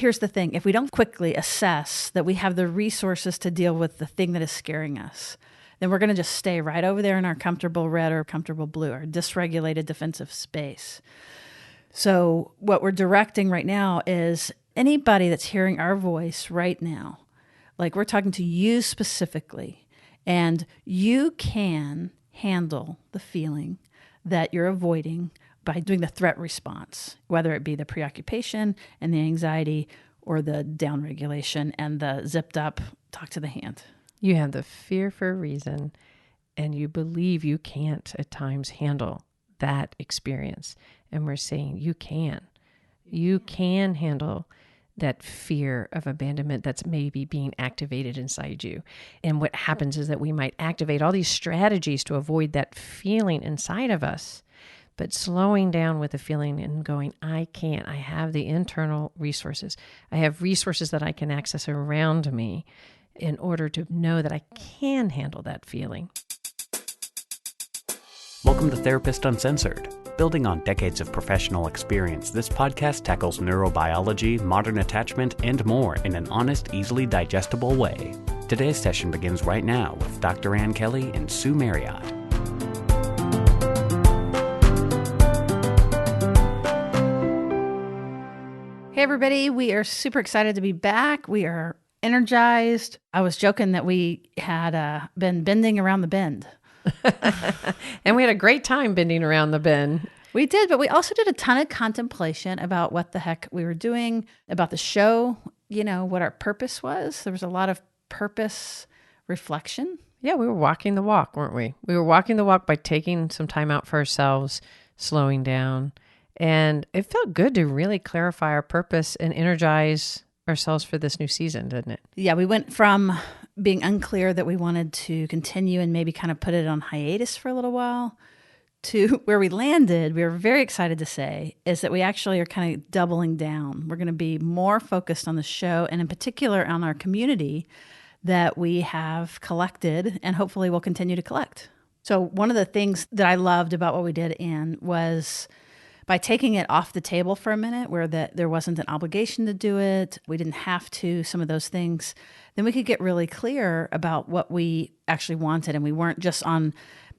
here's the thing. If we don't quickly assess that we have the resources to deal with the thing that is scaring us, then we're going to just stay right over there in our comfortable red or comfortable blue, our dysregulated defensive space. So what we're directing right now is anybody that's hearing our voice right now, like we're talking to you specifically, and you can handle the feeling that you're avoiding by doing the threat response, whether it be the preoccupation and the anxiety or the downregulation and the zipped up talk to the hand. You have the fear for a reason, and you believe you can't at times handle that experience. And we're saying you can. You can handle that fear of abandonment that's maybe being activated inside you. And what happens is that we might activate all these strategies to avoid that feeling inside of us, but slowing down with the feeling and going, I can't. I have the internal resources. I have resources that I can access around me in order to know that I can handle that feeling. Welcome to Therapist Uncensored. Building on decades of professional experience, this podcast tackles neurobiology, modern attachment, and more in an honest, easily digestible way. Today's session begins right now with Dr. Ann Kelley and Sue Marriott. Hey, everybody. We are super excited to be back. We are energized. I was joking that we had been bending around the bend. And we had a great time bending around the bend. We did, but we also did a ton of contemplation about what the heck we were doing, about the show, you know, what our purpose was. There was a lot of purpose reflection. Yeah, we were walking the walk, weren't we? We were walking the walk by taking some time out for ourselves, slowing down. And it felt good to really clarify our purpose and energize ourselves for this new season, didn't it? Yeah, we went from being unclear that we wanted to continue and maybe kind of put it on hiatus for a little while to where we landed. We were very excited to say is that we actually are kind of doubling down. We're going to be more focused on the show and in particular on our community that we have collected and hopefully will continue to collect. So one of the things that I loved about what we did, Ann, was by taking it off the table for a minute where there wasn't an obligation to do it, we didn't have to, some of those things, then we could get really clear about what we actually wanted. And we weren't just on,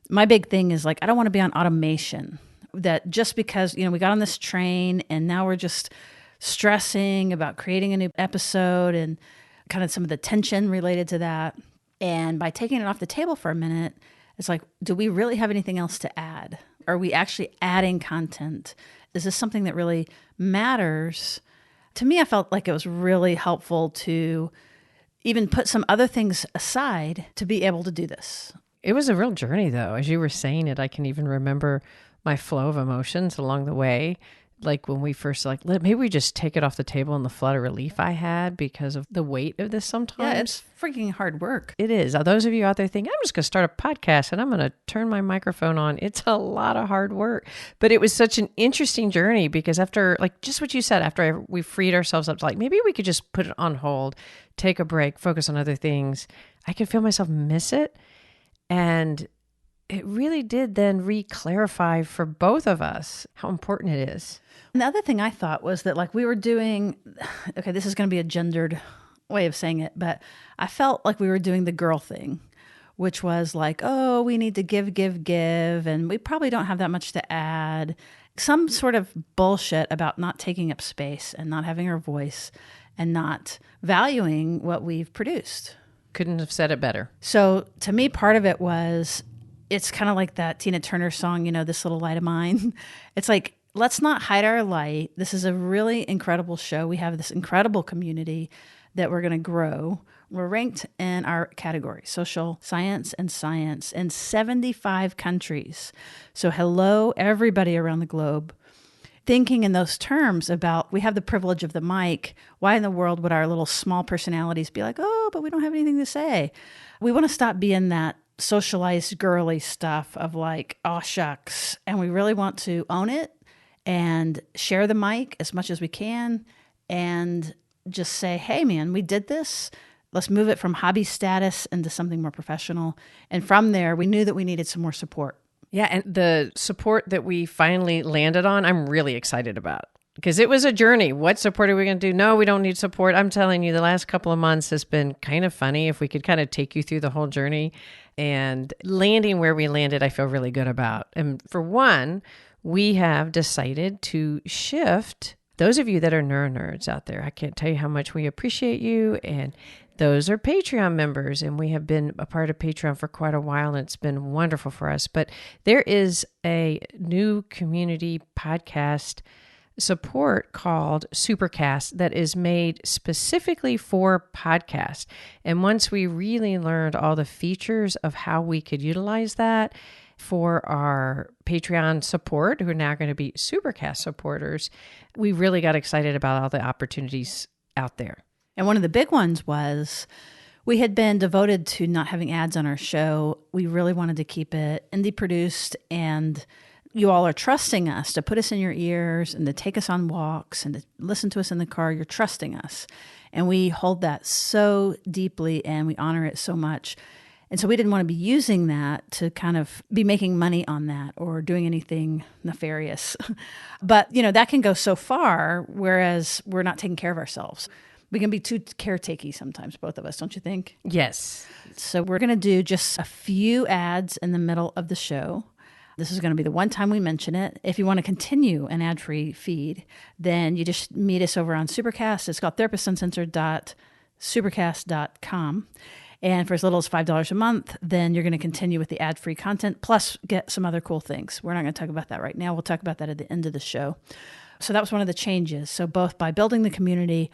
my big thing is like, I don't want to be on automation. That just because, you know, we got on this train and now we're just stressing about creating a new episode and kind of some of the tension related to that. And by taking it off the table for a minute, it's like, do we really have anything else to add? Are we actually adding content? Is this something that really matters? To me, I felt like it was really helpful to even put some other things aside to be able to do this. It was a real journey, though. As you were saying it, I can even remember my flow of emotions along the way. Like when we first maybe we just take it off the table and the flood of relief I had because of the weight of this sometimes. Yeah, it's freaking hard work. It is. Those of you out there think, I'm just going to start a podcast and I'm going to turn my microphone on. It's a lot of hard work. But it was such an interesting journey because after, like just what you said, after we freed ourselves up, like maybe we could just put it on hold, take a break, focus on other things. I could feel myself miss it. And it really did then re-clarify for both of us how important it is. And the other thing I thought was that like we were doing, okay, this is going to be a gendered way of saying it, but I felt like we were doing the girl thing, which was like, oh, we need to give, and we probably don't have that much to add. Some sort of bullshit about not taking up space and not having our voice and not valuing what we've produced. Couldn't have said it better. So to me, part of it was, it's kind of like that Tina Turner song, you know, This Little Light of Mine. It's like, let's not hide our light. This is a really incredible show. We have this incredible community that we're going to grow. We're ranked in our category, social science and science, in 75 countries. So hello, everybody around the globe. Thinking in those terms about, we have the privilege of the mic. Why in the world would our little small personalities be like, oh, but we don't have anything to say? We want to stop being that socialized girly stuff of like, oh, shucks. And we really want to own it and share the mic as much as we can and just say, hey, man, we did this. Let's move it from hobby status into something more professional. And from there, we knew that we needed some more support. Yeah, and the support that we finally landed on, I'm really excited about. because it was a journey. What support are we going to do? No, we don't need support. I'm telling you, the last couple of months has been kind of funny. If we could kind of take you through the whole journey, and landing where we landed, I feel really good about. And for one, we have decided to shift. Those of you that are neuro nerds out there, I can't tell you how much we appreciate you. And those are Patreon members, and we have been a part of Patreon for quite a while, and it's been wonderful for us. But there is a new community podcast support called Supercast that is made specifically for podcasts. And once we really learned all the features of how we could utilize that for our Patreon support, who are now going to be Supercast supporters, we really got excited about all the opportunities out there. And one of the big ones was we had been devoted to not having ads on our show. We really wanted to keep it indie produced, and you all are trusting us to put us in your ears and to take us on walks and to listen to us in the car. You're trusting us. And we hold that so deeply, and we honor it so much. And so we didn't want to be using that to kind of be making money on that or doing anything nefarious. But, that can go so far, whereas we're not taking care of ourselves. We can be too caretaky sometimes, both of us, don't you think? Yes. So we're going to do just a few ads in the middle of the show. This is going to be the one time we mention it. If you want to continue an ad-free feed, then you just meet us over on Supercast. It's called therapistsuncensored.supercast.com. And for as little as $5 a month, then you're going to continue with the ad-free content, plus get some other cool things. We're not going to talk about that right now. We'll talk about that at the end of the show. So that was one of the changes. So both by building the community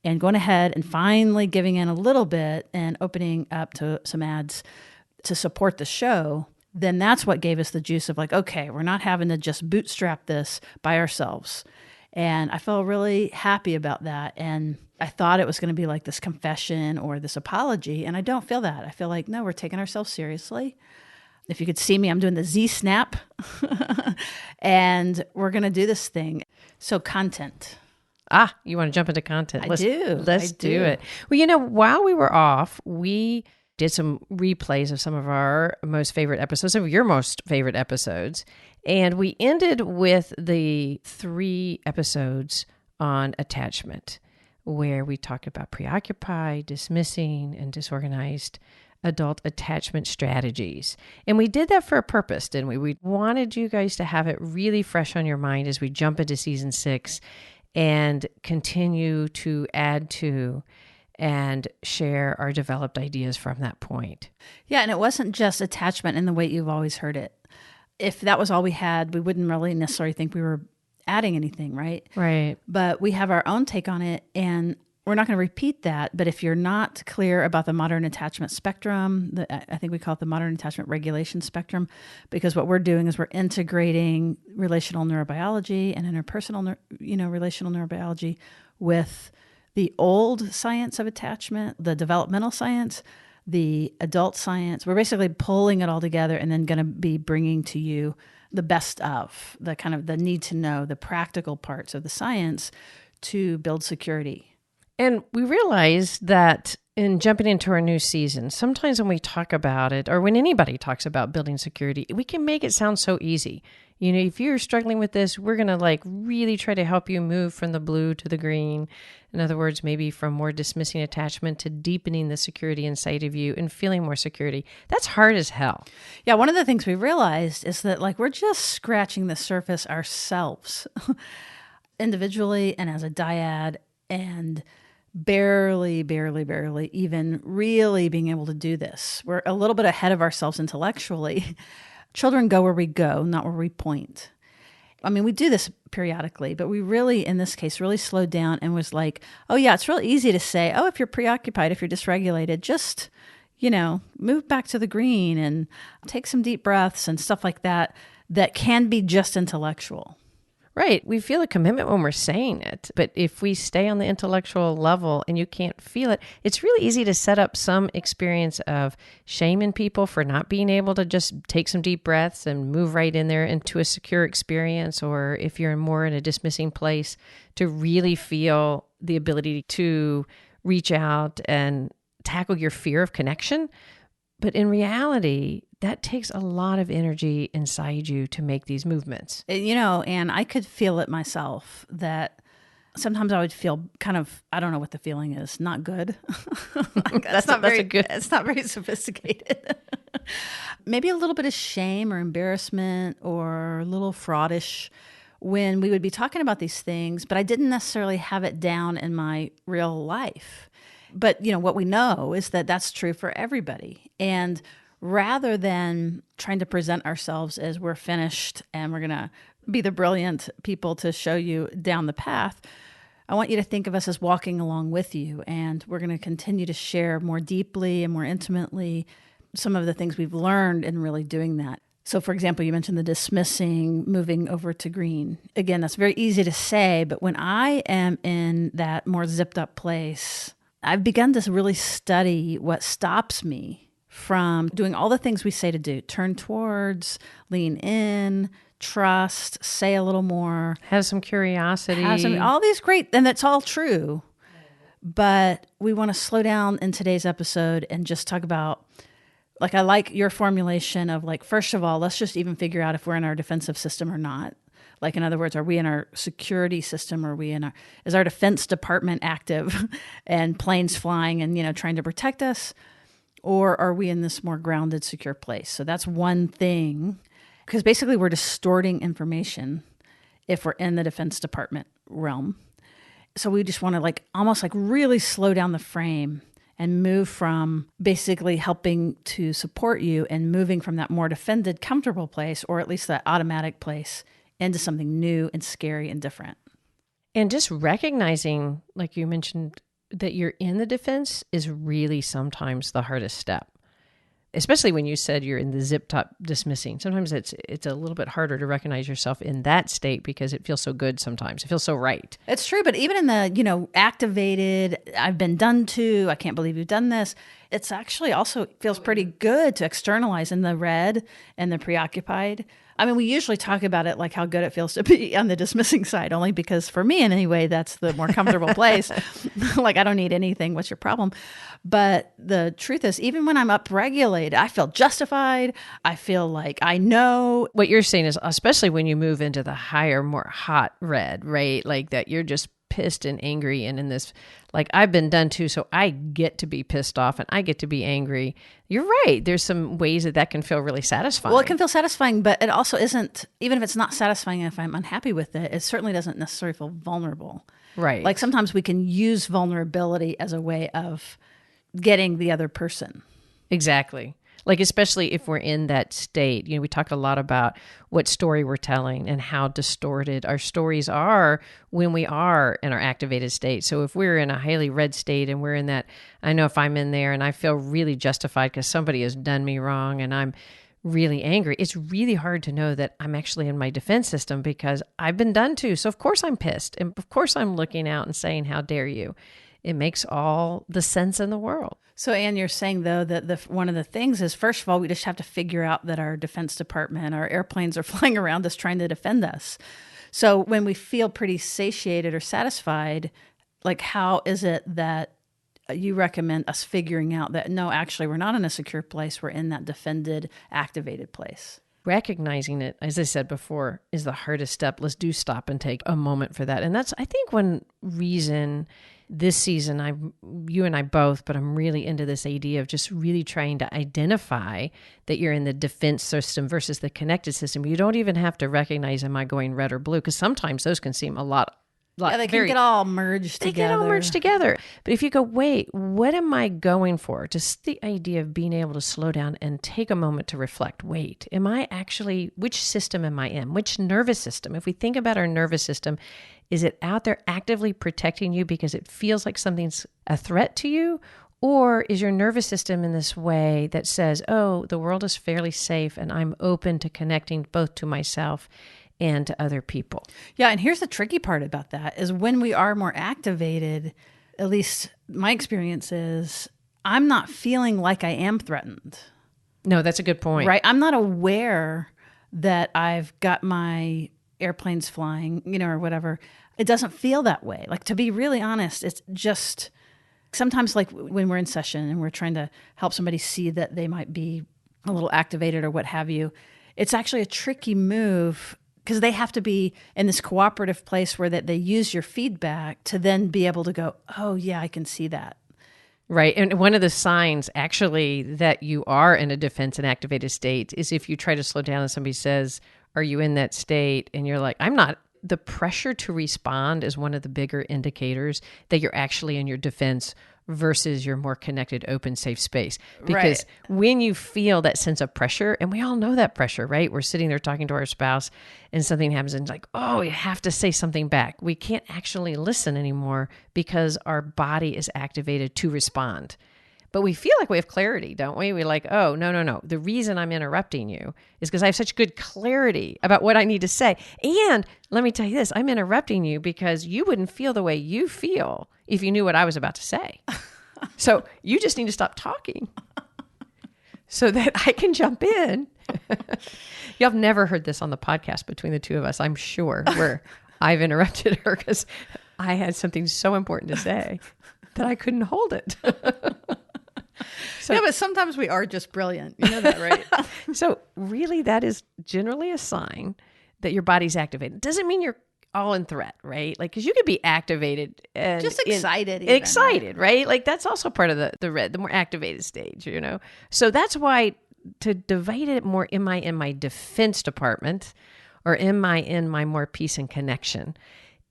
and going ahead and finally giving in a little bit and opening up to some ads to support the show, then that's what gave us the juice of like, okay, we're not having to just bootstrap this by ourselves. And I felt really happy about that. And I thought it was going to be like this confession or this apology. And I don't feel that. I feel like, no, we're taking ourselves seriously. If you could see me, I'm doing the Z snap and we're going to do this thing. So content. You want to jump into content? Let's do it. Well, while we were off, we did some replays of some of our most favorite episodes, some of your most favorite episodes. And we ended with the 3 episodes on attachment, where we talked about preoccupied, dismissing, and disorganized adult attachment strategies. And we did that for a purpose, didn't we? We wanted you guys to have it really fresh on your mind as we jump into season 6 and continue to add to and share our developed ideas from that point. Yeah, and it wasn't just attachment in the way you've always heard it. If that was all we had, we wouldn't really necessarily think we were adding anything, right? Right. But we have our own take on it, and we're not going to repeat that. But if you're not clear about the modern attachment spectrum, I think we call it the modern attachment regulation spectrum, because what we're doing is we're integrating relational neurobiology and interpersonal, relational neurobiology with the old science of attachment, the developmental science, the adult science. We're basically pulling it all together and then going to be bringing to you the best of the kind of the need to know, the practical parts of the science to build security. And we realize that in jumping into our new season, sometimes when we talk about it, or when anybody talks about building security, we can make it sound so easy. If you're struggling with this, we're going to really try to help you move from the blue to the green. In other words, maybe from more dismissing attachment to deepening the security inside of you and feeling more security. That's hard as hell. Yeah, one of the things we realized is that we're just scratching the surface ourselves individually and as a dyad, and barely even really being able to do this. We're a little bit ahead of ourselves intellectually. Children go where we go, not where we point. I mean, we do this periodically, but we really, in this case, really slowed down and was like, oh yeah, it's real easy to say, oh, if you're preoccupied, if you're dysregulated, just, move back to the green and take some deep breaths and stuff like that, that can be just intellectual. Right. We feel a commitment when we're saying it. But if we stay on the intellectual level and you can't feel it, it's really easy to set up some experience of shame in people for not being able to just take some deep breaths and move right in there into a secure experience. Or if you're more in a dismissing place, to really feel the ability to reach out and tackle your fear of connection. But in reality, that takes a lot of energy inside you to make these movements. And I could feel it myself that sometimes I would feel kind of, I don't know what the feeling is, not good. It's not very sophisticated. Maybe a little bit of shame or embarrassment or a little fraudish when we would be talking about these things, but I didn't necessarily have it down in my real life. But, what we know is that that's true for everybody. And rather than trying to present ourselves as we're finished and we're going to be the brilliant people to show you down the path, I want you to think of us as walking along with you. And we're going to continue to share more deeply and more intimately some of the things we've learned in really doing that. So, for example, you mentioned the dismissing, moving over to green. Again, that's very easy to say, but when I am in that more zipped up place, I've begun to really study what stops me from doing all the things we say to do. Turn towards, lean in, trust, say a little more. Have some curiosity. All these great, and that's all true. But we want to slow down in today's episode and just talk about, I like your formulation of first of all, let's just even figure out if we're in our defensive system or not. In other words, are we in our security system? Is our defense department active and planes flying and, trying to protect us? Or are we in this more grounded, secure place? So that's one thing, because basically we're distorting information if we're in the defense department realm. So we just want to almost really slow down the frame and move from basically helping to support you and moving from that more defended, comfortable place, or at least that automatic place, into something new and scary and different. And just recognizing, like you mentioned, that you're in the defense is really sometimes the hardest step. Especially when you said you're in the zip top dismissing. Sometimes it's a little bit harder to recognize yourself in that state because it feels so good sometimes. It feels so right. It's true, but even in the, activated, I've been done to, I can't believe you've done this, it's actually also feels pretty good to externalize in the red and the preoccupied. I mean, we usually talk about it like how good it feels to be on the dismissing side, only because for me, in any way, that's the more comfortable place. I don't need anything. What's your problem? But the truth is, even when I'm upregulated, I feel justified. I feel like I know. What you're saying is, especially when you move into the higher, more hot red, right? That you're just pissed and angry and in this, I've been done to, so I get to be pissed off and I get to be angry. You're right. There's some ways that can feel really satisfying. Well, it can feel satisfying, but it also isn't, even if it's not satisfying, if I'm unhappy with it, it certainly doesn't necessarily feel vulnerable. Right. Sometimes we can use vulnerability as a way of getting the other person. Exactly. Especially if we're in that state, we talk a lot about what story we're telling and how distorted our stories are when we are in our activated state. So if we're in a highly red state and we're in that, I know if I'm in there and I feel really justified because somebody has done me wrong and I'm really angry, it's really hard to know that I'm actually in my defense system because I've been done to. So of course I'm pissed. And of course I'm looking out and saying, how dare you? It makes all the sense in the world. So, Anne, you're saying, though, that one of the things is, first of all, we just have to figure out that our defense department, our airplanes are flying around us trying to defend us. So when we feel pretty satiated or satisfied, how is it that you recommend us figuring out that, no, actually, we're not in a secure place. We're in that defended, activated place? Recognizing it, as I said before, is the hardest step. Let's stop and take a moment for that. And that's, I think, one reason this season, you and I both, but I'm really into this idea of just really trying to identify that you're in the defense system versus the connected system. You don't even have to recognize, am I going red or blue? Because sometimes those can seem a lot. They can get all merged together. They get all merged together. But if you go, wait, what am I going for? Just the idea of being able to slow down and take a moment to reflect. Wait, am I actually, which system am I in? Which nervous system? If we think about our nervous system, is it out there actively protecting you because it feels like something's a threat to you? Or is your nervous system in this way that says, oh, the world is fairly safe and I'm open to connecting both to myself and to other people? Yeah, and here's the tricky part about that is when we are more activated, at least my experience is, I'm not feeling like I am threatened. No, that's a good point. Right? I'm not aware that I've got my airplanes flying, or whatever. It doesn't feel that way. To be really honest, it's just Sometimes like when we're in session and we're trying to help somebody see that they might be a little activated or what have you, it's actually a tricky move because they have to be in this cooperative place where that they use your feedback to then be able to go, oh yeah, I can see that. Right. And one of the signs actually that you are in a defense and activated state is if you try to slow down and somebody says, are you in that state? And you're like, I'm not. The pressure to respond is one of the bigger indicators that you're actually in your defense versus your more connected, open, safe space. Because when you feel that sense of pressure, and we all know that pressure, right? We're sitting there talking to our spouse and something happens and it's like, oh, you have to say something back. We can't actually listen anymore because our body is activated to respond. But we feel like we have clarity, don't we? We're like, oh, no. The reason I'm interrupting you is because I have such good clarity about what I need to say. And let me tell you this, I'm interrupting you because you wouldn't feel the way you feel if you knew what I was about to say. So you just need to stop talking so that I can jump in. Y'all have never heard this on the podcast between the two of us, I'm sure, where I've interrupted her because I had something so important to say that I couldn't hold it. So, yeah, but sometimes we are just brilliant. You know that, right? So really that is generally a sign that your body's activated. Doesn't mean you're all in threat, right? Like, because you could be activated. And just excited. Excited, right? Like that's also part of the more activated stage, you know? So that's why to divide it more, am I in my defense department or am I in my more peace and connection?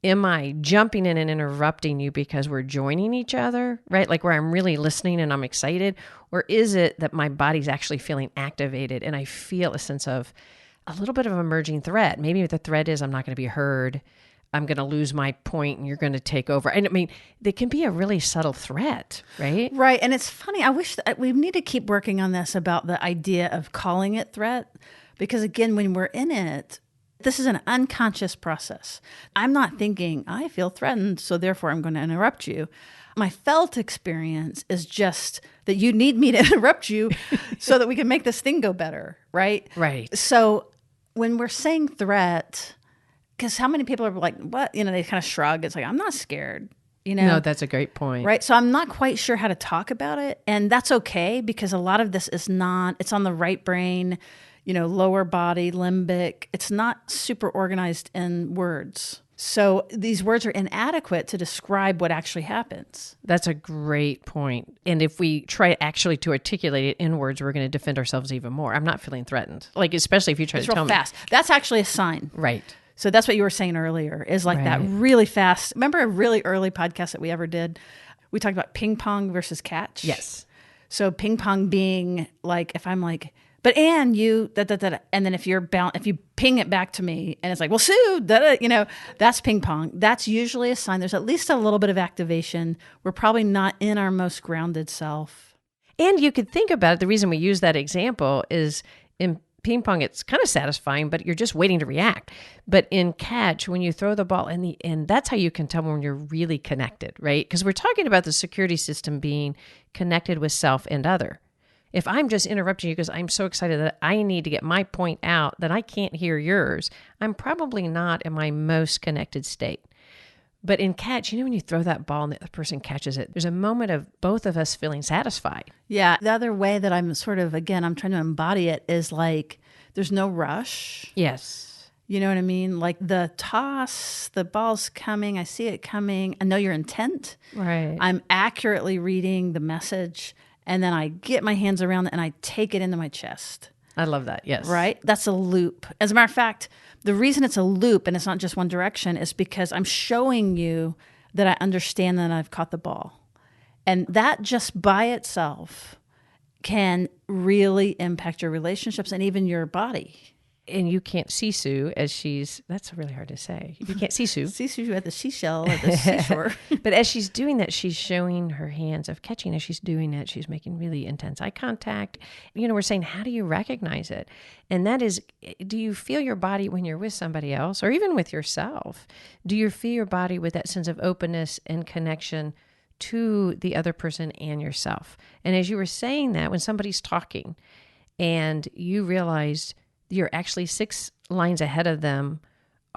Am I jumping in and interrupting you because we're joining each other, right? Like where I'm really listening and I'm excited? Or is it that my body's actually feeling activated and I feel a sense of a little bit of emerging threat? Maybe the threat is I'm not going to be heard. I'm going to lose my point and you're going to take over. And I mean, they can be a really subtle threat, right? Right. And it's funny. I wish that we need to keep working on this about the idea of calling it threat. Because again, when we're in it, this is an unconscious process. I'm not thinking, I feel threatened, so therefore I'm going to interrupt you. My felt experience is just that you need me to interrupt you so that we can make this thing go better, right? Right. So when we're saying threat, because how many people are like, what? You know, they kind of shrug. It's like, I'm not scared. You know? No, that's a great point. Right. So I'm not quite sure how to talk about it. And that's okay because a lot of this is not, it's on the right brain, you know, lower body, limbic. It's not super organized in words. So these words are inadequate to describe what actually happens. That's a great point. And if we try actually to articulate it in words, we're going to defend ourselves even more. I'm not feeling threatened. Like, especially if you try it's to tell real fast. That's actually a sign. Right. So that's what you were saying earlier is like that really fast. Remember a really early podcast that we ever did? We talked about ping pong versus catch. Yes. So ping pong being like, if I'm like, but Anne, you, and then if you ping it back to me and it's like, well, Sue, you know, that's ping pong. That's usually a sign there's at least a little bit of activation. We're probably not in our most grounded self. And you could think about it. The reason we use that example is in ping pong, it's kind of satisfying, but you're just waiting to react. But in catch, when you throw the ball in the end, that's how you can tell when you're really connected, right? Because we're talking about the security system being connected with self and other. If I'm just interrupting you because I'm so excited that I need to get my point out that I can't hear yours, I'm probably not in my most connected state. But in catch, you know, when you throw that ball and the other person catches it, there's a moment of both of us feeling satisfied. Yeah. The other way that I'm sort of, again, I'm trying to embody it is like there's no rush. Yes. You know what I mean? Like the toss, the ball's coming. I see it coming. I know your intent. Right. I'm accurately reading the message. And then I get my hands around it and I take it into my chest. I love that. Yes. Right? That's a loop. As a matter of fact, the reason it's a loop and it's not just one direction is because I'm showing you that I understand that I've caught the ball. And that just by itself can really impact your relationships and even your body. And you can't see Sue as that's really hard to say. You can't see Sue. See Sue at the seashell at the seashore. But as she's doing that, she's showing her hands of catching. As she's doing that, she's making really intense eye contact. You know, we're saying, how do you recognize it? And that is, do you feel your body when you're with somebody else or even with yourself? Do you feel your body with that sense of openness and connection to the other person and yourself? And as you were saying that, when somebody's talking and you realized you're actually 6 lines ahead of them,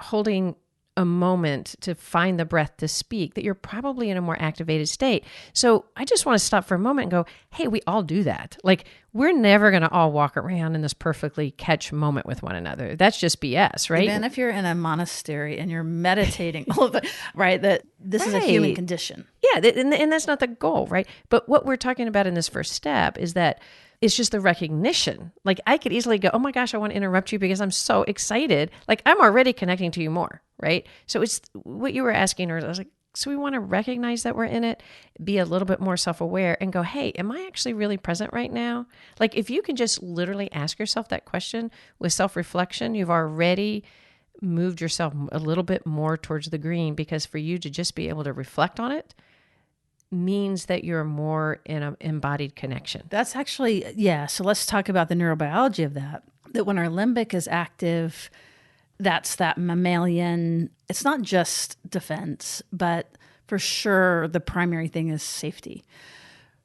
holding a moment to find the breath to speak, that you're probably in a more activated state. So I just want to stop for a moment and go, hey, we all do that. Like, we're never going to all walk around in this perfectly catch moment with one another. That's just BS, right? Even if you're in a monastery and you're meditating, all of it, right? That this is a human condition. Yeah, and that's not the goal, right? But what we're talking about in this first step is that it's just the recognition. Like, I could easily go, oh my gosh, I want to interrupt you because I'm so excited. Like, I'm already connecting to you more, right? So it's what you were asking, or I was like, so we want to recognize that we're in it, be a little bit more self-aware and go, hey, am I actually really present right now? Like, if you can just literally ask yourself that question with self-reflection, you've already moved yourself a little bit more towards the green, because for you to just be able to reflect on it means that you're more in an embodied connection. That's actually, yeah. So let's talk about the neurobiology of that. That when our limbic is active, that's that mammalian, it's not just defense, but for sure the primary thing is safety.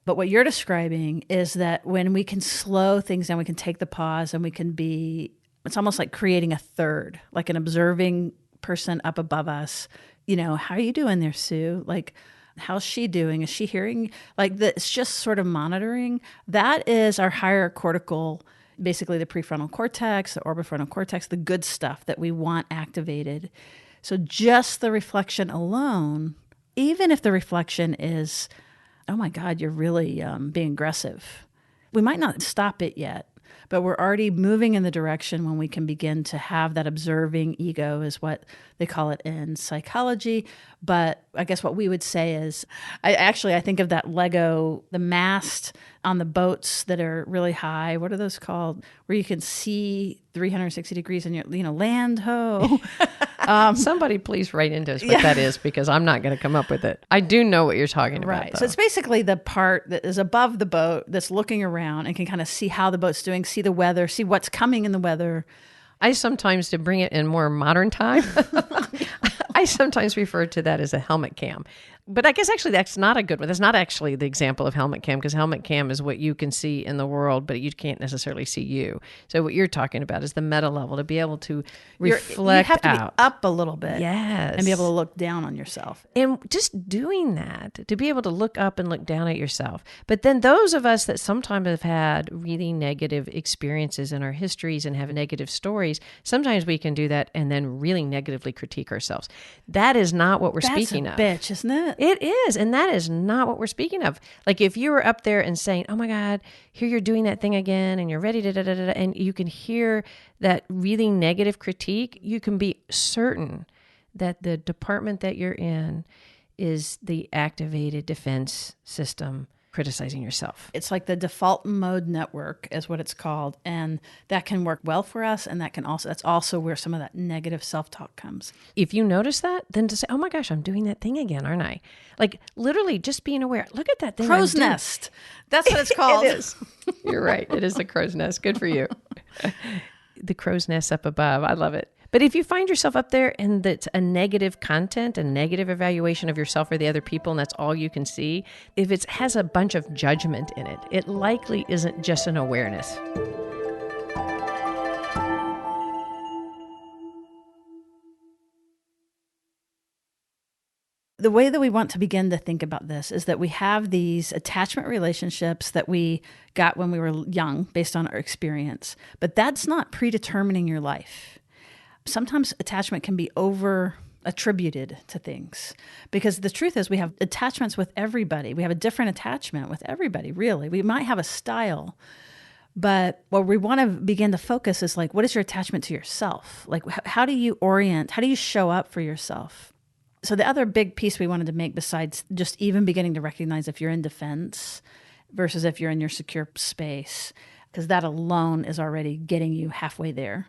But what you're describing is that when we can slow things down, we can take the pause and we can be, it's almost like creating a third, like an observing person up above us. You know, how are you doing there, Sue? Like, how's she doing? Is she hearing? Like, it's just sort of monitoring. That is our higher cortical, basically the prefrontal cortex, the orbitofrontal cortex, the good stuff that we want activated. So just the reflection alone, even if the reflection is, oh my God, you're really being aggressive, we might not stop it yet, but we're already moving in the direction when we can begin to have that observing ego, is what they call it in psychology. But I guess what we would say is, I think of that Lego, the mast on the boats that are really high. What are those called? Where you can see 360 degrees and land ho. Somebody please write into us what that is, because I'm not going to come up with it. I do know what you're talking about. Right. So it's basically the part that is above the boat that's looking around and can kind of see how the boat's doing, see the weather, see what's coming in the weather. I sometimes, to bring it in more modern time, I sometimes refer to that as a helmet cam. But I guess actually that's not a good one. That's not actually the example of helmet cam, because helmet cam is what you can see in the world, but you can't necessarily see you. So what you're talking about is the meta level, to be able to reflect You have to out. be up a little bit. Yes. And be able to look down on yourself. And just doing that, to be able to look up and look down at yourself. But then those of us that sometimes have had really negative experiences in our histories and have negative stories, sometimes we can do that and then really negatively critique ourselves. That is not what we're speaking of. That's a bitch, isn't it? It is. And that is not what we're speaking of. Like, if you were up there and saying, oh my God, here you're doing that thing again, and you're ready to and you can hear that really negative critique, you can be certain that the department that you're in is the activated defense system criticizing yourself. It's like the default mode network is what it's called. And that can work well for us. And that's also where some of that negative self-talk comes. If you notice that, then to say, oh my gosh, I'm doing that thing again, aren't I? Like, literally just being aware. Look at that thing. Crow's nest. That's what it's called. It is. You're right. It is the crow's nest. Good for you. The crow's nest up above. I love it. But if you find yourself up there and that's a negative content, a negative evaluation of yourself or the other people, and that's all you can see, if it has a bunch of judgment in it, it likely isn't just an awareness. The way that we want to begin to think about this is that we have these attachment relationships that we got when we were young based on our experience, but that's not predetermining your life. Sometimes attachment can be over attributed to things, because the truth is we have attachments with everybody. We have a different attachment with everybody, really. We might have a style, but what we want to begin to focus is like, what is your attachment to yourself? Like, how do you orient? How do you show up for yourself? So the other big piece we wanted to make, besides just even beginning to recognize if you're in defense versus if you're in your secure space, because that alone is already getting you halfway there.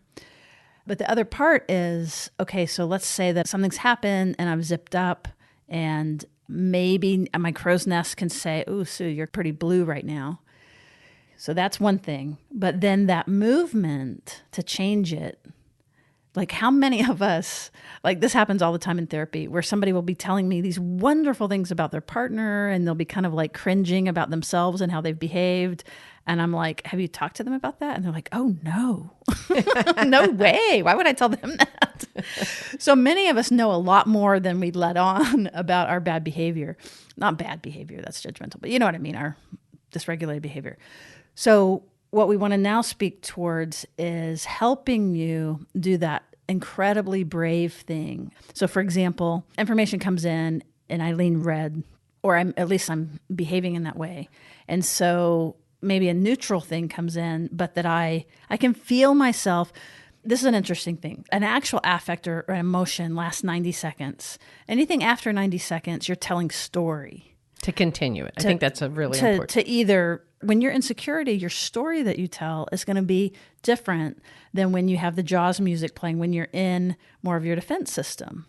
But the other part is, okay, so let's say that something's happened and I'm zipped up, and maybe my crow's nest can say, "Ooh, Sue, you're pretty blue right now." So that's one thing. But then that movement to change it, Like how many of us, like this happens all the time in therapy where somebody will be telling me these wonderful things about their partner and they'll be kind of like cringing about themselves and how they've behaved. And I'm like, have you talked to them about that? And they're like, oh no, no way. Why would I tell them that? So many of us know a lot more than we let on about our bad behavior. Not bad behavior, that's judgmental, but you know what I mean, our dysregulated behavior. So what we want to now speak towards is helping you do that incredibly brave thing. So for example, information comes in and I lean red, or I'm behaving in that way. And so maybe a neutral thing comes in, but that I can feel myself. This is an interesting thing. An actual affect or an emotion lasts 90 seconds. Anything after 90 seconds, you're telling story. To continue it. I think that's a really important. To either, when you're in security, your story that you tell is going to be different than when you have the Jaws music playing, when you're in more of your defense system.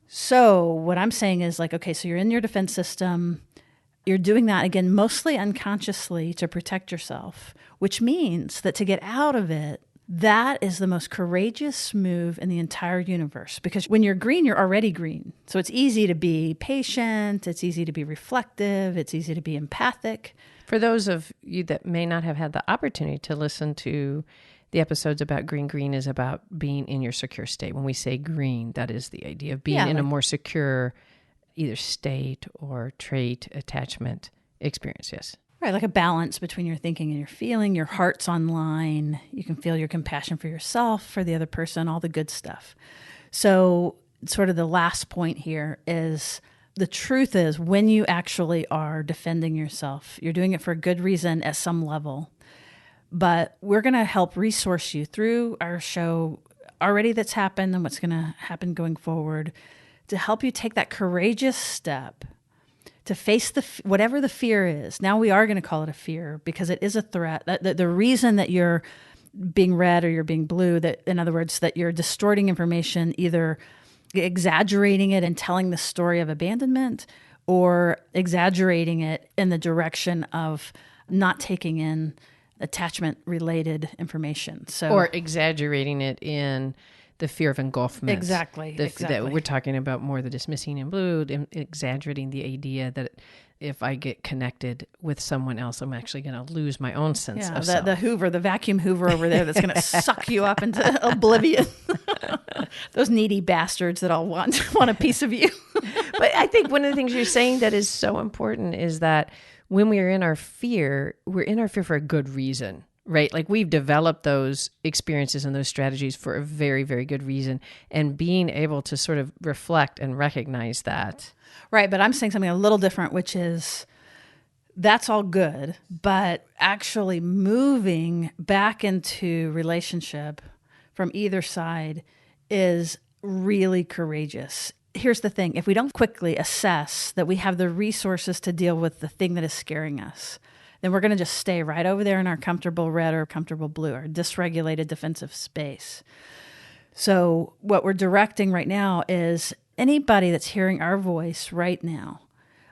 So what I'm saying is like, okay, so you're in your defense system. You're doing that, again, mostly unconsciously to protect yourself, which means that to get out of it, that is the most courageous move in the entire universe. Because when you're green, you're already green. So it's easy to be patient. It's easy to be reflective. It's easy to be empathic. For those of you that may not have had the opportunity to listen to the episodes about green, green is about being in your secure state. When we say green, that is the idea of being in a more secure either state or trait, attachment experience, yes. Right, like a balance between your thinking and your feeling. Your heart's online. You can feel your compassion for yourself, for the other person, all the good stuff. So sort of the last point here is the truth is when you actually are defending yourself, you're doing it for a good reason at some level. But we're going to help resource you through our show already that's happened and what's going to happen going forward to help you take that courageous step to face whatever the fear is. Now we are going to call it a fear because it is a threat. The reason that you're being red or you're being blue, that in other words, that you're distorting information, either exaggerating it and telling the story of abandonment or exaggerating it in the direction of not taking in attachment-related information. Or exaggerating it in the fear of engulfment. Exactly. That we're talking about more the dismissing in blue, exaggerating the idea that if I get connected with someone else, I'm actually going to lose my own sense of self. The vacuum Hoover over there that's going to suck you up into oblivion. Those needy bastards that all want a piece of you. But I think one of the things you're saying that is so important is that when we are in our fear, we're in our fear for a good reason. Right? Like we've developed those experiences and those strategies for a very, very good reason. And being able to sort of reflect and recognize that. Right. But I'm saying something a little different, which is that's all good. But actually moving back into relationship from either side is really courageous. Here's the thing. If we don't quickly assess that we have the resources to deal with the thing that is scaring us, then we're going to just stay right over there in our comfortable red or comfortable blue, our dysregulated defensive space. So what we're directing right now is anybody that's hearing our voice right now,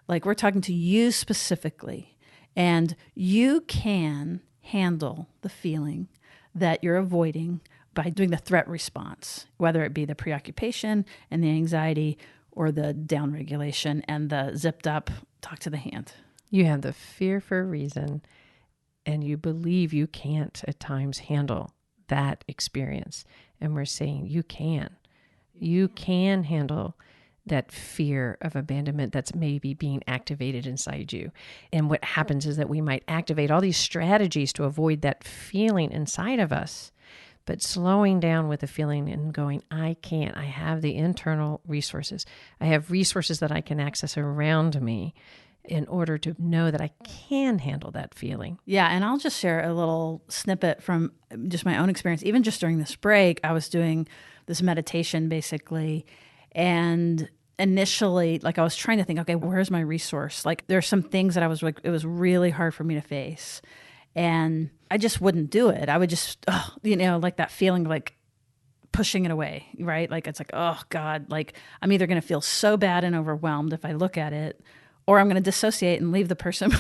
like we're talking to you specifically, and you can handle the feeling that you're avoiding by doing the threat response, whether it be the preoccupation and the anxiety or the downregulation and the zipped up talk to the hand. You have the fear for a reason, and you believe you can't at times handle that experience. And we're saying you can. You can handle that fear of abandonment that's maybe being activated inside you. And what happens is that we might activate all these strategies to avoid that feeling inside of us, but slowing down with the feeling and going, I can't. I have the internal resources. I have resources that I can access around me in order to know that I can handle that feeling. Yeah, and I'll just share a little snippet from just my own experience. Even just during this break, I was doing this meditation basically, and initially, like I was trying to think, okay, where's my resource? Like there's some things that I was like, it was really hard for me to face, and I just wouldn't do it. I would just, like that feeling like pushing it away, right? Like it's like, oh God, like I'm either going to feel so bad and overwhelmed if I look at it, or I'm going to dissociate and leave the person,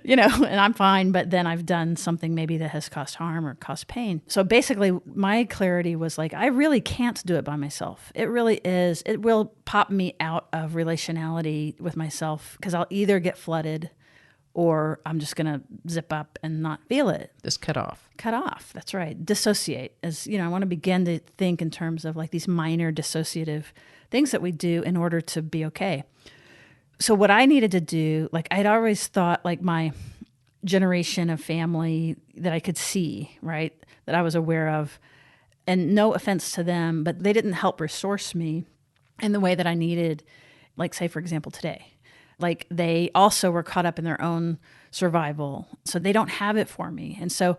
and I'm fine, but then I've done something maybe that has caused harm or caused pain. So basically my clarity was like, I really can't do it by myself. It will pop me out of relationality with myself because I'll either get flooded or I'm just going to zip up and not feel it. Just cut off. Cut off. That's right. Dissociate. I want to begin to think in terms of like these minor dissociative things that we do in order to be okay. So what I needed to do, like I'd always thought like my generation of family that I could see, right, that I was aware of, and no offense to them, but they didn't help resource me in the way that I needed, like say, for example, today. Like they also were caught up in their own survival. So they don't have it for me. And so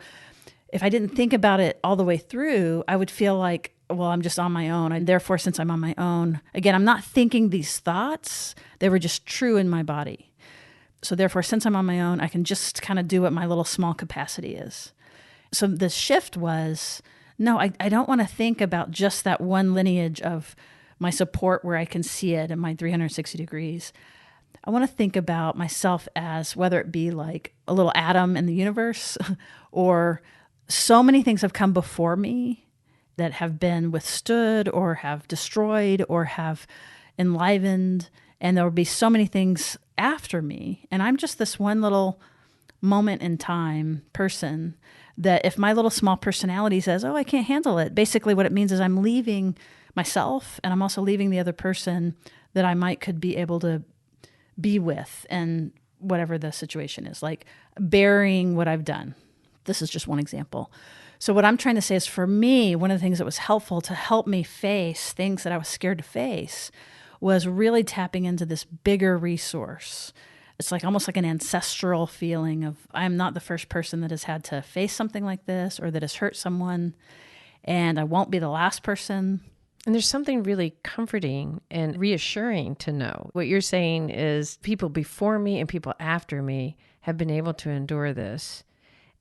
if I didn't think about it all the way through, I would feel like, well, I'm just on my own. And therefore, since I'm on my own, again, I'm not thinking these thoughts. They were just true in my body. So therefore, since I'm on my own, I can just kind of do what my little small capacity is. So the shift was, no, I don't want to think about just that one lineage of my support where I can see it in my 360 degrees. I want to think about myself as whether it be like a little atom in the universe or so many things have come before me that have been withstood or have destroyed or have enlivened. And there will be so many things after me. And I'm just this one little moment in time person that if my little small personality says, oh, I can't handle it, basically what it means is I'm leaving myself and I'm also leaving the other person that I could be able to be with and whatever the situation is, like burying what I've done. This is just one example. So what I'm trying to say is for me, one of the things that was helpful to help me face things that I was scared to face was really tapping into this bigger resource. It's like almost like an ancestral feeling of I'm not the first person that has had to face something like this or that has hurt someone, and I won't be the last person. And there's something really comforting and reassuring to know. What you're saying is people before me and people after me have been able to endure this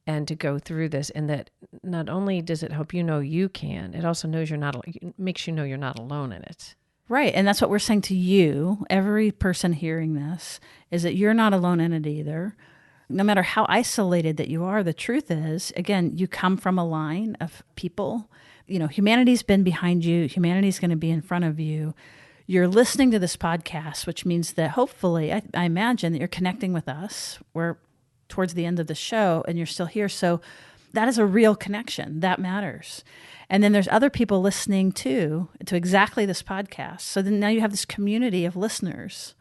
and to go through this. And that not only does it help you know you can, it also knows makes you know you're not alone in it. Right. And that's what we're saying to you, every person hearing this, is that you're not alone in it either. No matter how isolated that you are, the truth is, again, you come from a line of people. Humanity's been behind you. Humanity's going to be in front of you. You're listening to this podcast, which means that hopefully, I imagine that you're connecting with us. We're towards the end of the show and you're still here. So that is a real connection. That matters. And then there's other people listening to exactly this podcast. So then now you have this community of listeners.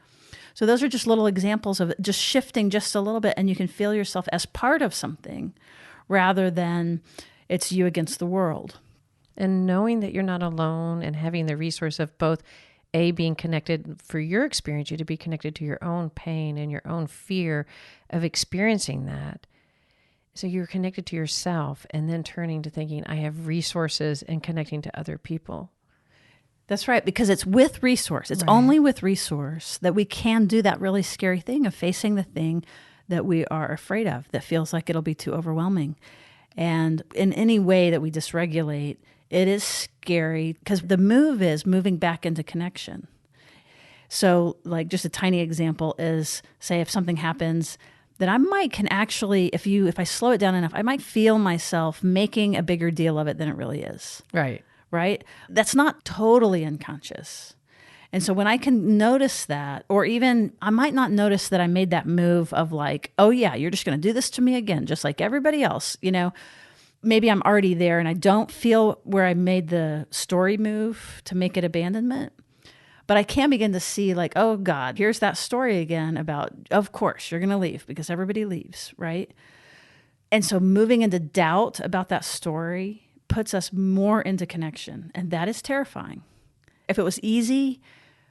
So those are just little examples of it, just shifting just a little bit, and you can feel yourself as part of something rather than it's you against the world. And knowing that you're not alone and having the resource of both, being connected for your experience, you to be connected to your own pain and your own fear of experiencing that. So you're connected to yourself and then turning to thinking, I have resources, and connecting to other people. That's right, because it's with resource. It's only with resource that we can do that really scary thing of facing the thing that we are afraid of, that feels like it'll be too overwhelming. And in any way that we dysregulate, it is scary because the move is moving back into connection. So like just a tiny example is, say if something happens that can actually, if I slow it down enough, I might feel myself making a bigger deal of it than it really is. Right? That's not totally unconscious. And so when I can notice that, or even I might not notice that I made that move of like, oh yeah, you're just going to do this to me again, just like everybody else, maybe I'm already there and I don't feel where I made the story move to make it abandonment. But I can begin to see like, oh God, here's that story again about, of course, you're going to leave because everybody leaves, right? And so moving into doubt about that story puts us more into connection. And that is terrifying. If it was easy,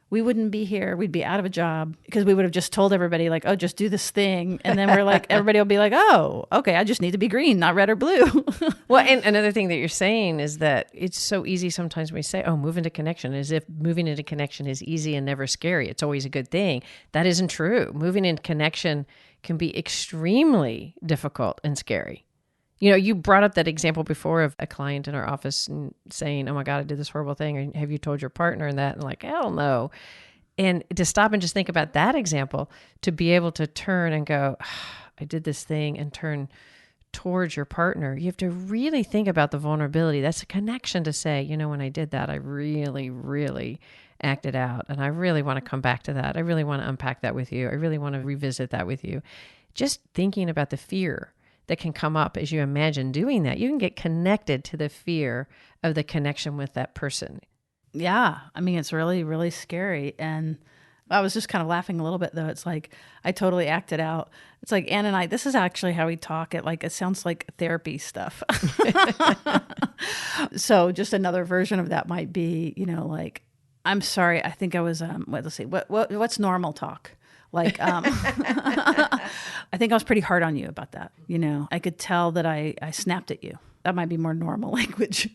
we wouldn't be here. We'd be out of a job because we would have just told everybody like, oh, just do this thing. And then we're like, everybody will be like, oh, okay, I just need to be green, not red or blue. Well, and another thing that you're saying is that it's so easy sometimes when we say, oh, move into connection, as if moving into connection is easy and never scary. It's always a good thing. That isn't true. Moving into connection can be extremely difficult and scary. You brought up that example before of a client in our office and saying, oh my God, I did this horrible thing. Or have you told your partner that? And like, hell no. And to stop and just think about that example, to be able to turn and go, I did this thing, and turn towards your partner, you have to really think about the vulnerability. That's a connection to say, when I did that, I really, really acted out. And I really want to come back to that. I really want to unpack that with you. I really want to revisit that with you. Just thinking about the fear that can come up as you imagine doing that, you can get connected to the fear of the connection with that person. Yeah. I mean, it's really, really scary. And I was just kind of laughing a little bit, though. It's like, I totally acted out. It's like, Ann and I, this is actually how we talk. It sounds like therapy stuff. So just another version of that might be, like, I'm sorry. I think I was, let's see, what's normal talk? Like, I think I was pretty hard on you about that. I could tell that I snapped at you. That might be more normal language.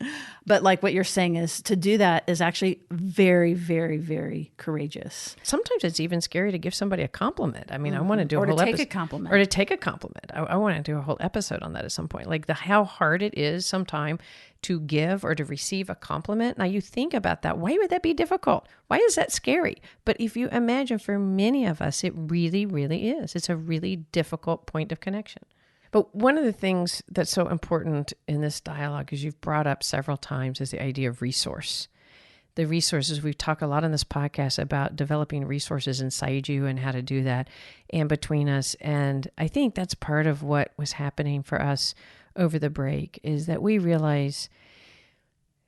But like what you're saying is, to do that is actually very, very, very courageous. Sometimes it's even scary to give somebody a compliment. I mean, I want to do a whole episode. Or to take a compliment. I want to do a whole episode on that at some point. Like how hard it is sometimes to give or to receive a compliment. Now you think about that. Why would that be difficult? Why is that scary? But if you imagine, for many of us, it really, really is. It's a really difficult point of connection. But one of the things that's so important in this dialogue, as you've brought up several times, is the idea of resource. The resources, we talk a lot on this podcast about developing resources inside you and how to do that, and between us. And I think that's part of what was happening for us over the break, is that we realize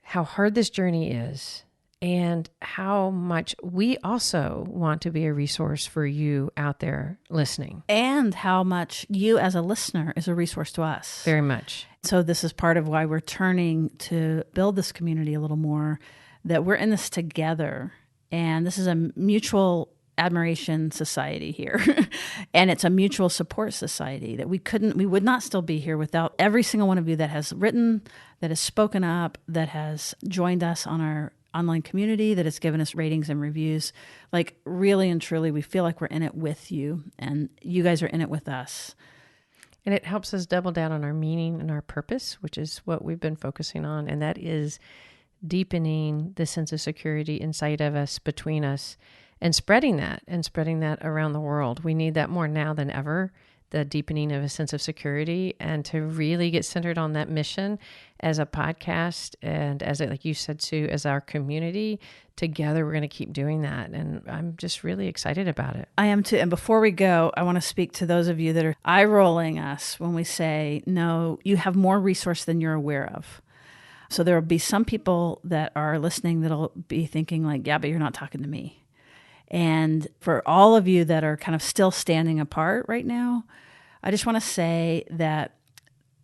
how hard this journey is and how much we also want to be a resource for you out there listening. And how much you as a listener is a resource to us. Very much. So this is part of why we're turning to build this community a little more, that we're in this together. And this is a mutual admiration society here. And it's a mutual support society that we would not still be here without every single one of you that has written, that has spoken up, that has joined us on our online community, that has given us ratings and reviews. Like, really and truly, we feel like we're in it with you, and you guys are in it with us. And it helps us double down on our meaning and our purpose, which is what we've been focusing on. And that is deepening the sense of security inside of us, between us, and spreading that around the world. We need that more now than ever, the deepening of a sense of security, and to really get centered on that mission as a podcast, and as, like you said, Sue, as our community. Together, we're going to keep doing that. And I'm just really excited about it. I am too. And before we go, I want to speak to those of you that are eye-rolling us when we say, no, you have more resource than you're aware of. So there will be some people that are listening that'll be thinking like, yeah, but you're not talking to me. And for all of you that are kind of still standing apart right now, I just want to say that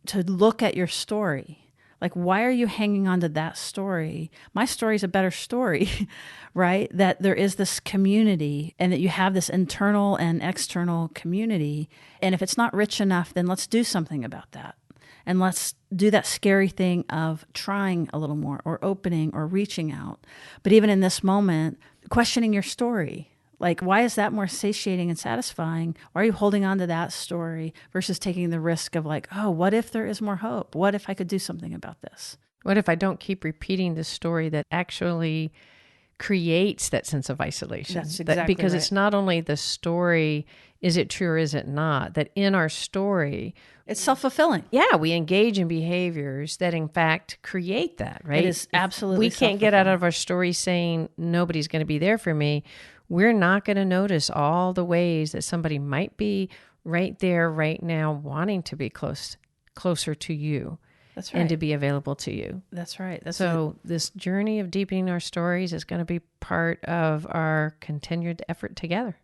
to look at your story. Like, why are you hanging on to that story? My story is a better story, right? That there is this community, and that you have this internal and external community. And if it's not rich enough, then let's do something about that. And let's do that scary thing of trying a little more, or opening, or reaching out. But even in this moment, questioning your story. Like, why is that more satiating and satisfying? Why are you holding on to that story versus taking the risk of like, oh, what if there is more hope? What if I could do something about this? What if I don't keep repeating the story that actually creates that sense of isolation? That's exactly because right. It's not only the story, is it true or is it not? That in our story, it's self-fulfilling. Yeah, we engage in behaviors that in fact create that, right? It is absolutely We can't get out of our story saying nobody's going to be there for me. We're not going to notice all the ways that somebody might be right there, right now, wanting to be closer to you. That's right. And to be available to you. That's right. This journey of deepening our stories is going to be part of our continued effort together.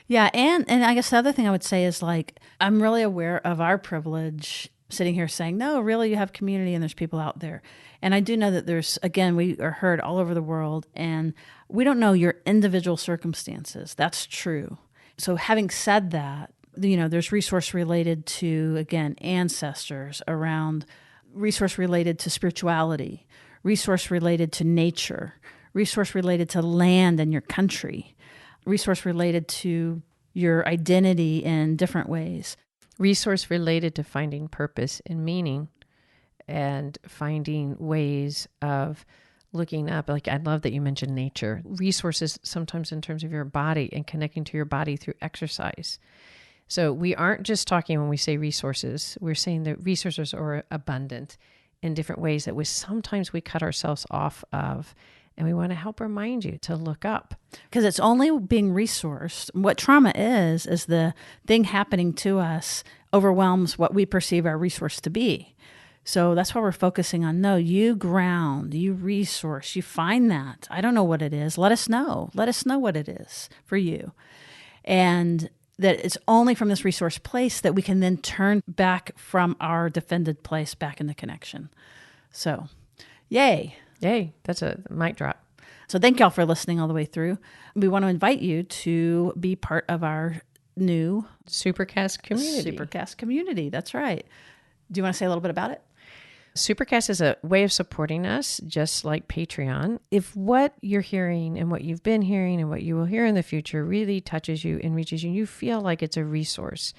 Yeah, and I guess the other thing I would say is, like, I'm really aware of our privilege sitting here saying, no, really, you have community and there's people out there. And I do know that there's, again, we are heard all over the world, and we don't know your individual circumstances. That's true. So having said that, there's resource related to, again, ancestors, around resource related to spirituality, resource related to nature, resource related to land and your country, resource related to your identity in different ways. Resource related to finding purpose and meaning, and finding ways of looking up, like I love that you mentioned nature, resources sometimes in terms of your body and connecting to your body through exercise. So we aren't just talking when we say resources, we're saying that resources are abundant in different ways that sometimes we cut ourselves off of. And we want to help remind you to look up. Because it's only being resourced. What trauma is the thing happening to us overwhelms what we perceive our resource to be. So that's why we're focusing on, no, you ground, you resource, you find that. I don't know what it is. Let us know. Let us know what it is for you. And that it's only from this resource place that we can then turn back from our defended place back into connection. So, yay. Yay. That's a mic drop. So thank y'all for listening all the way through. We want to invite you to be part of our new Supercast community. Supercast community. That's right. Do you want to say a little bit about it? Supercast is a way of supporting us, just like Patreon. If what you're hearing and what you've been hearing and what you will hear in the future really touches you and reaches you, you feel like it's a resource.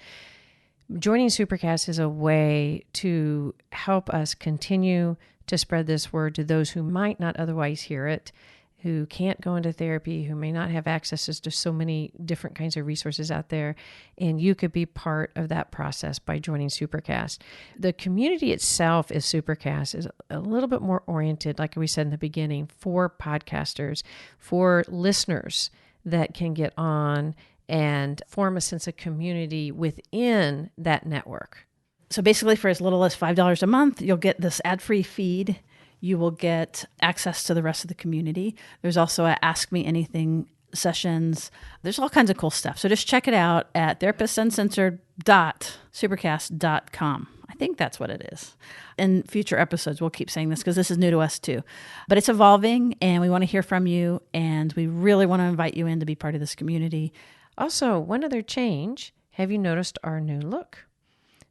Joining Supercast is a way to help us continue to spread this word to those who might not otherwise hear it, who can't go into therapy, who may not have access to so many different kinds of resources out there. And you could be part of that process by joining Supercast. The community itself is Supercast is a little bit more oriented, like we said in the beginning, for podcasters, for listeners that can get on and form a sense of community within that network. So basically for as little as $5 a month, you'll get this ad-free feed. You will get access to the rest of the community. There's also a Ask Me Anything sessions. There's all kinds of cool stuff. So just check it out at therapistsuncensored.supercast.com. I think that's what it is. In future episodes, we'll keep saying this because this is new to us too. But it's evolving and we want to hear from you. And we really want to invite you in to be part of this community. Also, one other change. Have you noticed our new look?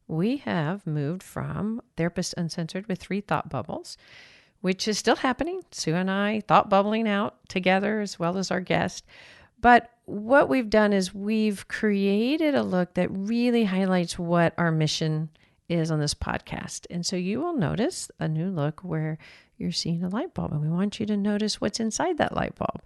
We have moved from Therapist Uncensored with 3 thought bubbles, which is still happening. Sue and I thought bubbling out together as well as our guest. But what we've done is we've created a look that really highlights what our mission is on this podcast. And so you will notice a new look where you're seeing a light bulb, and we want you to notice what's inside that light bulb.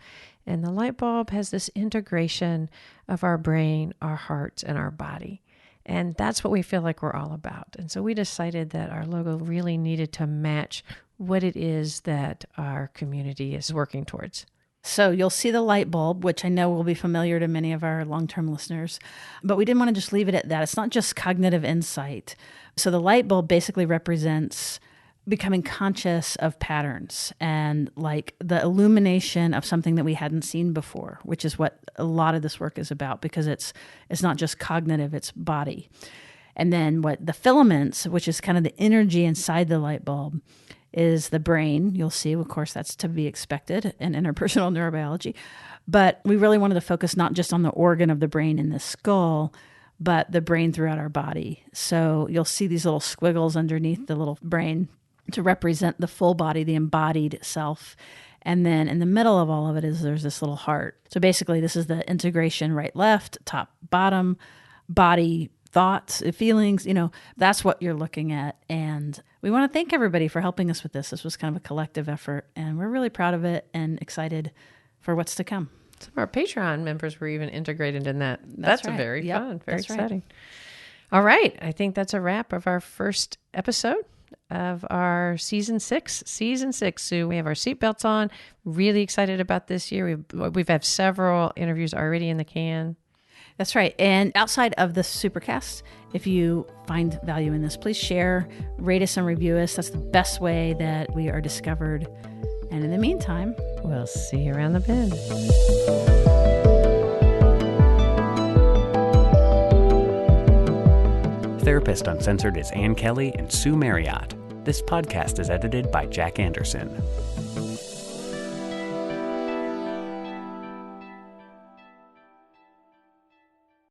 And the light bulb has this integration of our brain, our hearts, and our body. And that's what we feel like we're all about. And so we decided that our logo really needed to match what it is that our community is working towards. So you'll see the light bulb, which I know will be familiar to many of our long-term listeners, but we didn't want to just leave it at that. It's not just cognitive insight. So the light bulb basically represents becoming conscious of patterns and like the illumination of something that we hadn't seen before, which is what a lot of this work is about, because it's not just cognitive, it's body. And then what the filaments, which is kind of the energy inside the light bulb, is the brain. You'll see, of course, that's to be expected in interpersonal neurobiology. But we really wanted to focus not just on the organ of the brain in the skull, but the brain throughout our body. So you'll see these little squiggles underneath the little brain to represent the full body, the embodied self. And then in the middle of all of it there's this little heart. So basically this is the integration right, left, top, bottom, body, thoughts, feelings, that's what you're looking at. And we want to thank everybody for helping us with this. This was kind of a collective effort and we're really proud of it and excited for what's to come. Some of our Patreon members were even integrated in that. That's right. Very fun, very exciting. Right. All right. I think that's a wrap of our first episode of our season 6. Sue, we have our seatbelts on. Really excited about this year. We've had several interviews already in the can. That's right. And outside of the Supercast, if you find value in this, please share, rate us and review us. That's the best way that we are discovered. And in the meantime, we'll see you around the bend. Therapist Uncensored is Ann Kelley and Sue Marriott. This podcast is edited by Jack Anderson.